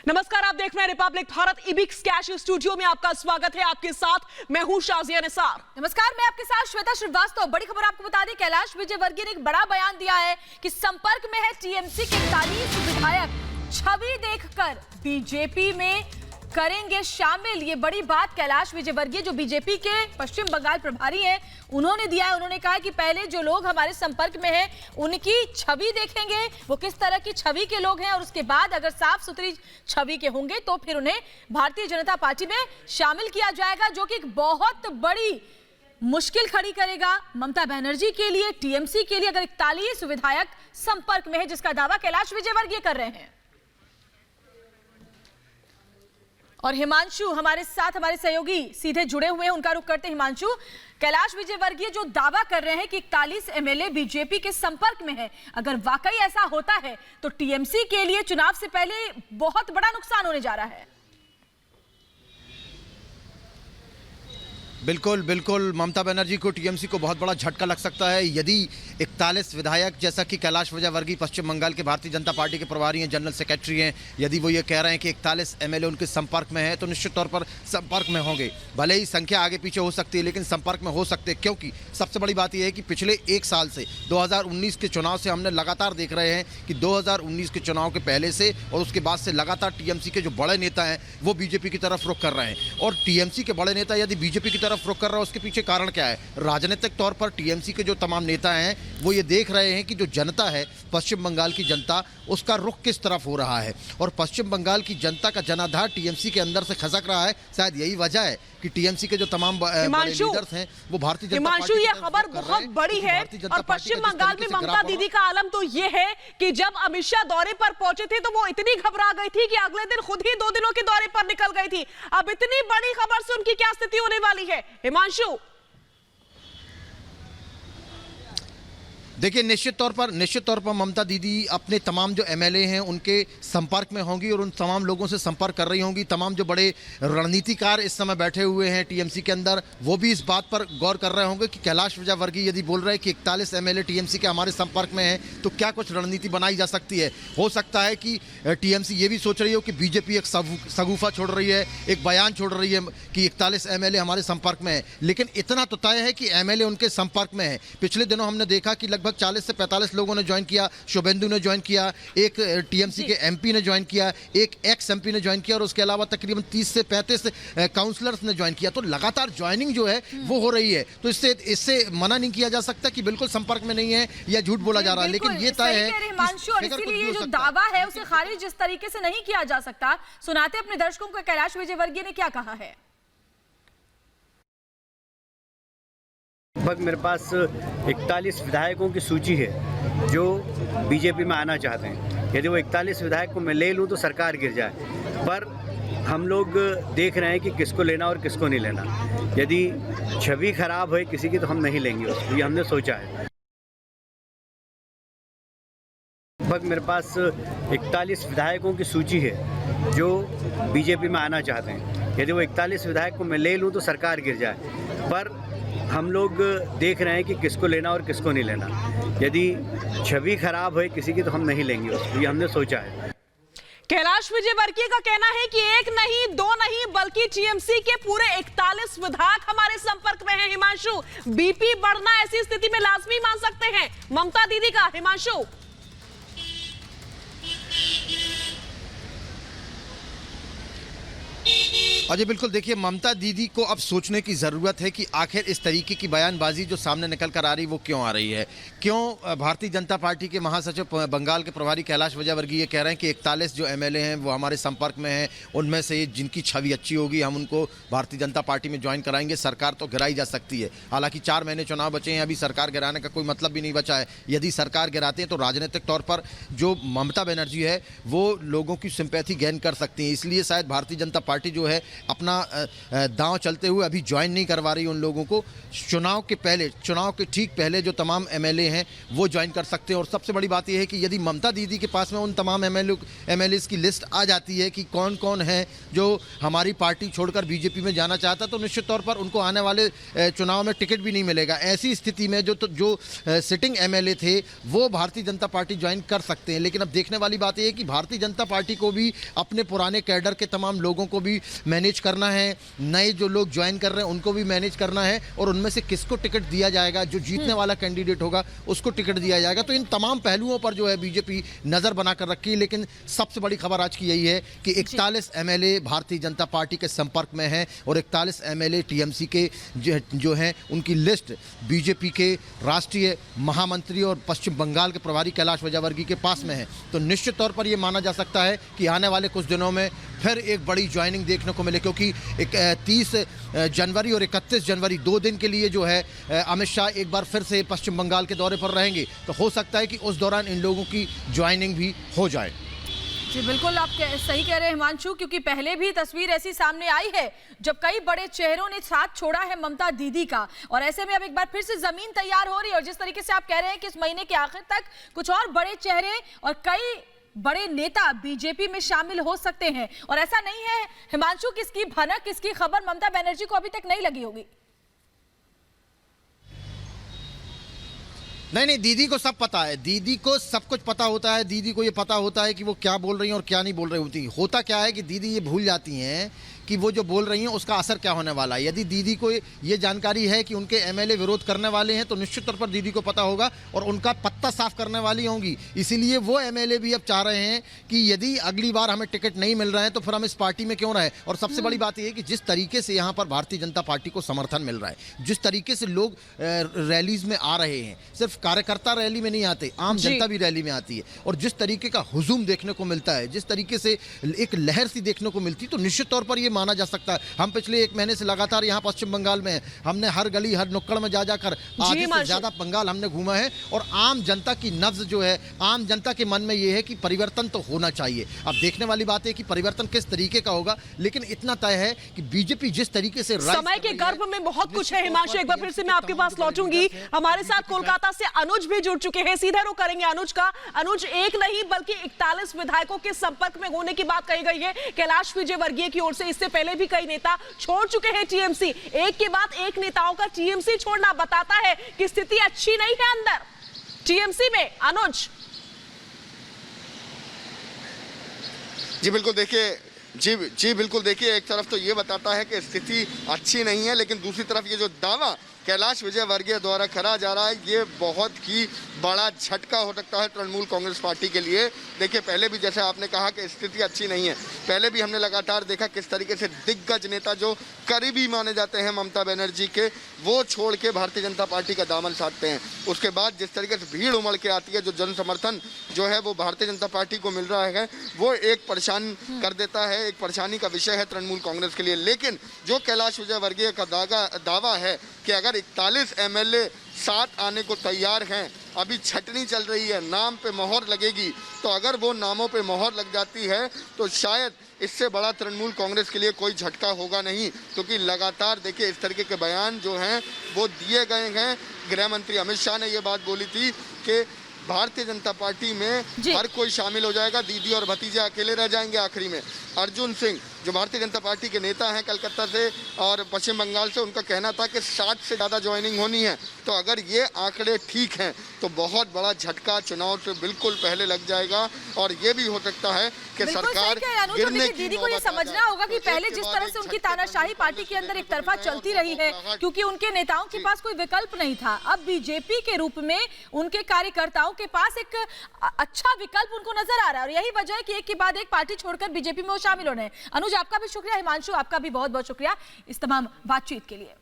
नमस्कार, आप देख रहे हैं Republic Bharat Ebix cash studio में आपका स्वागत है। आपके साथ मैं हूं शाजिया निसार। नमस्कार, मैं आपके साथ श्वेता श्रीवास्तव। बड़ी खबर आपको बता दें, कैलाश विजयवर्गीय ने एक बड़ा बयान दिया है कि संपर्क में है टीएमसी के 41 विधायक। छवि देखकर बीजेपी में करेंगे शामिल। ये बड़ी बात कैलाश विजयवर्गीय जो बीजेपी के पश्चिम बंगाल प्रभारी हैं, उन्होंने दिया है। उन्होंने कहा कि पहले जो लोग हमारे संपर्क में हैं उनकी छवि देखेंगे, वो किस तरह की छवि के लोग हैं, और उसके बाद अगर साफ सुथरी छवि के होंगे तो फिर उन्हें भारतीय जनता पार्टी में शामिल किया जाएगा, जो कि एक बहुत बड़ी मुश्किल खड़ी करेगा ममता बनर्जी के लिए, टीएमसी के लिए, अगर 41 विधायक संपर्क में है, जिसका दावा कैलाश विजयवर्गीय कर रहे हैं। और हिमांशु हमारे साथ, हमारे सहयोगी सीधे जुड़े हुए हैं, उनका रुख करते हैं। हिमांशु, कैलाश विजयवर्गीय जो दावा कर रहे हैं कि 41 एमएलए बीजेपी के संपर्क में है, अगर वाकई ऐसा होता है तो टीएमसी के लिए चुनाव से पहले बहुत बड़ा नुकसान होने जा रहा है। बिल्कुल बिल्कुल, ममता बनर्जी को, टीएमसी को बहुत बड़ा झटका लग सकता है यदि 41 विधायक, जैसा कि कैलाश विजयवर्गीय पश्चिम बंगाल के भारतीय जनता पार्टी के प्रभारी हैं, जनरल सेक्रेटरी हैं, यदि वो ये कह रहे हैं कि 41 एमएलए उनके संपर्क में है, तो निश्चित तौर पर संपर्क में होंगे। भले ही संख्या आगे पीछे हो सकती है, लेकिन संपर्क में हो सकते हैं, क्योंकि सबसे बड़ी बात यह है कि पिछले एक साल से 2019 के चुनाव से हमने लगातार देख रहे हैं कि 2019 के चुनाव के पहले से और उसके बाद से लगातार टीएमसी के जो बड़े नेता हैं वो बीजेपी की तरफ रुख कर रहे हैं। और टीएमसी के बड़े नेता यदि बीजेपी की रुख कर रहा है, उसके पीछे कारण क्या है? राजनीतिक तौर पर टीएमसी के जो तमाम नेता हैं वो ये देख रहे हैं कि जो जनता है, पश्चिम बंगाल की जनता, उसका रुख किस तरफ हो रहा है, और पश्चिम बंगाल की जनता का जनाधार टीएमसी के अंदर से खसक रहा है। शायद यही वजह है कि टीएमसी के जो तमाम बड़े लीडर्स हैं वो भारतीय जनता पार्टी ये खबर बहुत बड़ी है। और पश्चिम बंगाल में ममता दीदी का आलम तो ये है कि जब अमित शाह दौरे पर पहुंचे थे तो वो इतनी घबरा गई थी कि अगले दिन खुद ही 2 दिनों के दौरे पर निकल गई थी। अब इतनी बड़ी खबर से उनकी क्या स्थिति होने वाली है, हिमांशु? देखिए, निश्चित तौर पर ममता दीदी अपने तमाम जो एमएलए हैं उनके संपर्क में होंगी और उन तमाम लोगों से संपर्क कर रही होंगी। तमाम जो बड़े रणनीतिकार इस समय बैठे हुए हैं टीएमसी के अंदर, वो भी इस बात पर गौर कर रहे होंगे कि कैलाश विजयवर्गीय यदि बोल रहे हैं कि 41 एमएलए टीएमसी के हमारे संपर्क में हैं, तो क्या कुछ रणनीति बनाई जा सकती है। हो सकता है कि टीएमसी ये भी सोच रही हो कि बीजेपी एक सगुफा छोड़ रही है, एक बयान छोड़ रही है कि 41 एमएलए हमारे संपर्क में है। लेकिन इतना तो तय है कि एमएलए उनके संपर्क में है। पिछले दिनों हमने देखा कि लगभग 40 से 45 लोगों ने ज्वाइन किया, शुभेंदु ने ज्वाइन किया, एक टीएमसी के एमपी ने ज्वाइन किया, एक एक्स एमपी ने ज्वाइन किया, और उसके अलावा तकरीबन 30 से 35 काउंसलर्स ने ज्वाइन किया। तो लगातार ज्वाइनिंग जो है वो हो रही है। तो इससे मना नहीं किया जा सकता कि बिल्कुल संपर्क में नहीं है या झूठ बोला जा रहा है, लेकिन ये तय है। इसीलिए जो दावा है उसे खारिज जिस तरीके से नहीं किया जा सकता। सुनाते अपने दर्शकों को कैलाश विजयवर्गीय ने क्या कहा है। लगभग मेरे पास 41 विधायकों की सूची है जो बीजेपी में आना चाहते हैं। यदि वो 41 विधायक को मैं ले लूं तो सरकार गिर जाए, पर हम लोग देख रहे हैं कि किसको लेना और किसको नहीं लेना। यदि छवि खराब है किसी की तो हम नहीं लेंगे उसको, ये हमने सोचा है। लगभग मेरे पास 41 विधायकों की सूची है जो बीजेपी में आना चाहते हैं। यदि वो 41 विधायक को मैं ले लूं तो सरकार गिर जाए, पर हम लोग देख रहे हैं कि किसको लेना और किसको नहीं लेना। यदि छवि खराब है किसी की तो हम नहीं लेंगे उसको, ये हमने सोचा है। कैलाश विजयवर्गीय का कहना है कि 1 नहीं 2 नहीं बल्कि टीएमसी के पूरे 41 विधायक हमारे संपर्क में हैं। हिमांशु, बीपी बढ़ना ऐसी स्थिति में लाजमी मान सकते हैं ममता दीदी का। हिमांशु, अजय, बिल्कुल। देखिए, ममता दीदी को अब सोचने की ज़रूरत है कि आखिर इस तरीके की बयानबाजी जो सामने निकल कर आ रही वो क्यों आ रही है। क्यों भारतीय जनता पार्टी के महासचिव बंगाल के प्रभारी कैलाश विजयवर्गीय कह रहे हैं कि 41 जो एमएलए हैं वो हमारे संपर्क में हैं, उनमें से जिनकी छवि अच्छी होगी हम उनको भारतीय जनता पार्टी में ज्वाइन कराएंगे। सरकार तो गिराई जा सकती है। हालांकि 4 महीने चुनाव बचे हैं, अभी सरकार गिराने का कोई मतलब भी नहीं बचा है। यदि सरकार गिराते हैं तो राजनीतिक तौर पर जो ममता बनर्जी है वो लोगों की सिंपैथी गेन कर सकती हैं। इसलिए शायद भारतीय जनता पार्टी जो है अपना दांव चलते हुए अभी ज्वाइन नहीं करवा रही उन लोगों को। चुनाव के ठीक पहले जो तमाम एमएलए हैं वो ज्वाइन कर सकते हैं। और सबसे बड़ी बात यह है कि यदि ममता दीदी के पास में उन तमाम एमएलए की लिस्ट आ जाती है कि कौन कौन है जो हमारी पार्टी छोड़कर बीजेपी में जाना चाहता, तो निश्चित तौर पर उनको आने वाले चुनाव में टिकट भी नहीं मिलेगा। ऐसी स्थिति में जो सिटिंग एमएलए थे वो भारतीय जनता पार्टी ज्वाइन कर सकते हैं। लेकिन अब देखने वाली बात यह है कि भारतीय जनता पार्टी को भी अपने पुराने कैडर के तमाम लोगों को भी मैनेज करना है, नए जो लोग ज्वाइन कर रहे हैं उनको भी मैनेज करना है, और उनमें से किसको टिकट दिया जाएगा, जो जीतने वाला कैंडिडेट होगा उसको टिकट दिया जाएगा। तो इन तमाम पहलुओं पर जो है बीजेपी नजर बनाकर रखी है। लेकिन सबसे बड़ी खबर आज की यही है कि 41 एमएलए भारतीय जनता पार्टी के संपर्क में हैं और 41 एमएलए टीएमसी के जो हैं उनकी लिस्ट बीजेपी के राष्ट्रीय महामंत्री और पश्चिम बंगाल के प्रभारी कैलाश विजयवर्गीय के पास में है। तो निश्चित तौर पर यह माना जा सकता है कि आने वाले कुछ दिनों में फिर एक बड़ी ज्वाइनिंग देखने को मिले, क्योंकि 30 जनवरी और 31 जनवरी 2 दिन के लिए जो है अमित शाह एक बार फिर से पश्चिम बंगाल के दौरे पर रहेंगे। तो हो सकता है कि उस दौरान इन लोगों की ज्वाइनिंग भी हो जाए। जी बिल्कुल, आप सही कह रहे हैं हिमांशु, क्योंकि पहले भी तस्वीर ऐसी सामने आई है जब कई बड़े चेहरों ने साथ छोड़ा है ममता दीदी का, और ऐसे में अब एक बार फिर से जमीन तैयार हो रही है। और जिस तरीके से आप कह रहे हैं कि इस महीने के आखिर तक कुछ और बड़े चेहरे और कई बड़े नेता बीजेपी में शामिल हो सकते हैं, और ऐसा नहीं है हिमांशु कि इसकी भनक, इसकी खबर ममता बनर्जी को अभी तक नहीं लगी होगी। नहीं, दीदी को सब पता है, दीदी को सब कुछ पता होता है। दीदी को ये पता होता है कि वो क्या बोल रही हैं और क्या नहीं बोल रही होती। होता क्या है कि दीदी ये भूल जाती हैं कि वो जो बोल रही हैं उसका असर क्या होने वाला है। यदि दीदी को ये जानकारी है कि उनके एमएलए विरोध करने वाले हैं तो निश्चित तौर पर दीदी को पता होगा और उनका पत्ता साफ करने वाली होंगी। इसीलिए वो एमएलए भी अब चाह रहे हैं कि यदि अगली बार हमें टिकट नहीं मिल रहा है तो फिर हम इस पार्टी में क्यों रहे। और सबसे बड़ी बात यह है कि जिस तरीके से यहाँ पर भारतीय जनता पार्टी को समर्थन मिल रहा है, जिस तरीके से लोग रैलीज में आ रहे हैं, सिर्फ कार्यकर्ता रैली में नहीं आते, आम जनता भी रैली में आती है, और जिस तरीके का हुजूम देखने को मिलता है, जिस तरीके से एक लहर सी देखने को मिलती है, तो निश्चित तौर पर यह माना जा सकता है। हम पिछले 1 महीने से लगातार यहाँ पश्चिम बंगाल में हमने हर गली हर नुक्कड़ में जा जाकर आधे से ज्यादा बंगाल हमने घूमा है, और आम जनता की नब्ज जो है, आम जनता के मन में यह है कि परिवर्तन तो होना चाहिए। अब देखने वाली बात है कि परिवर्तन किस तरीके का होगा, लेकिन इतना तय है कि बीजेपी जिस तरीके से समय के गर्भ में बहुत कुछ है। हिमांशु, एक बार फिर से मैं आपके पास लौटूंगी। हमारे साथ कोलकाता से अनुज भी जुड़ चुके हैं, सीधे रुख करेंगे अनुज का। अनुज, एक नहीं बल्कि 41 विधायकों के संपर्क में होने की बात कही गई है कैलाश विजयवर्गीय की ओर से। इससे पहले भी कई नेता छोड़ चुके हैं टीएमसी। एक के बाद एक नेताओं का टीएमसी छोड़ना बताता है कि स्थिति अच्छी नहीं है अंदर टीएमसी में। अनुज जी बिल्कुल, देखिए जी बिल्कुल, देखिए एक तरफ तो ये बताता है कि स्थिति अच्छी नहीं है, लेकिन दूसरी तरफ ये जो दावा कैलाश विजयवर्गीय द्वारा करा जा रहा है ये बहुत ही बड़ा झटका हो सकता है तृणमूल कांग्रेस पार्टी के लिए। देखिए पहले भी जैसे आपने कहा कि स्थिति अच्छी नहीं है, पहले भी हमने लगातार देखा किस तरीके से दिग्गज नेता जो करीबी माने जाते हैं ममता बनर्जी के, वो छोड़ के भारतीय जनता पार्टी का दामन साधते हैं। उसके बाद जिस तरीके से भीड़ उमड़ के आती है, जो जन समर्थन जो है वो भारतीय जनता पार्टी को मिल रहा है, वो एक परेशान कर देता है, एक परेशानी का विषय है तृणमूल कांग्रेस के लिए। लेकिन जो कैलाश विजयवर्गीय का दावा है कि अगर 41 एमएलए साथ आने को तैयार हैं, अभी छटनी चल रही है, नाम पे मोहर लगेगी, तो अगर वो नामों पे मोहर लग जाती है तो शायद इससे बड़ा तृणमूल कांग्रेस के लिए कोई झटका होगा नहीं, क्योंकि लगातार देखिए इस तरीके के बयान जो हैं वो दिए गए हैं। गृह मंत्री अमित शाह ने ये बात बोली थी कि भारतीय जनता पार्टी में हर कोई शामिल हो जाएगा, दीदी और भतीजे अकेले रह जाएंगे आखिरी में। अर्जुन सिंह जो भारतीय जनता पार्टी के नेता हैं कलकत्ता से और पश्चिम बंगाल से, उनका कहना था कि 60 से ज़्यादा ज्वाइनिंग होनी है। तो अगर ये आंकड़े ठीक हैं तो बहुत बड़ा झटका चुनाव से बिल्कुल पहले लग जाएगा, और ये भी हो सकता है कि सरकार गिरने की दीदी को ये समझना होगा कि पहले जिस तरह से उनकी तानाशाही पार्टी के अंदर एक तरफा चलती रही है, क्योंकि उनके नेताओं के पास कोई विकल्प नहीं था, अब बीजेपी के रूप में उनके कार्यकर्ताओं के पास एक अच्छा विकल्प उनको नजर आ रहा है, और यही वजह है कि एक के बाद एक पार्टी छोड़कर बीजेपी में वो शामिल हो रहे हैं। अनुज, आपका भी शुक्रिया, हिमांशु आपका भी बहुत बहुत शुक्रिया इस तमाम बातचीत के लिए।